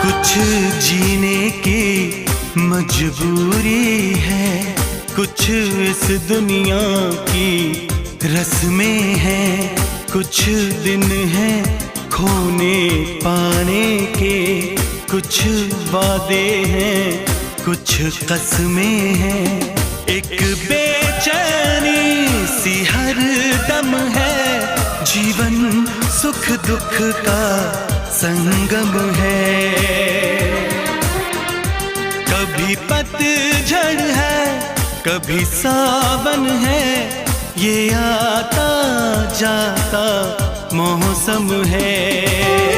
कुछ जीने की मजबूरी है, कुछ इस दुनिया की रस्में हैं, कुछ दिन हैं खोने पाने के, कुछ वादे हैं, कुछ कसमें हैं। एक बेचैनी सी हर दम है, जीवन सुख दुख का संगम है। कभी पतझड़ है, कभी सावन है, ये आता जाता मौसम है।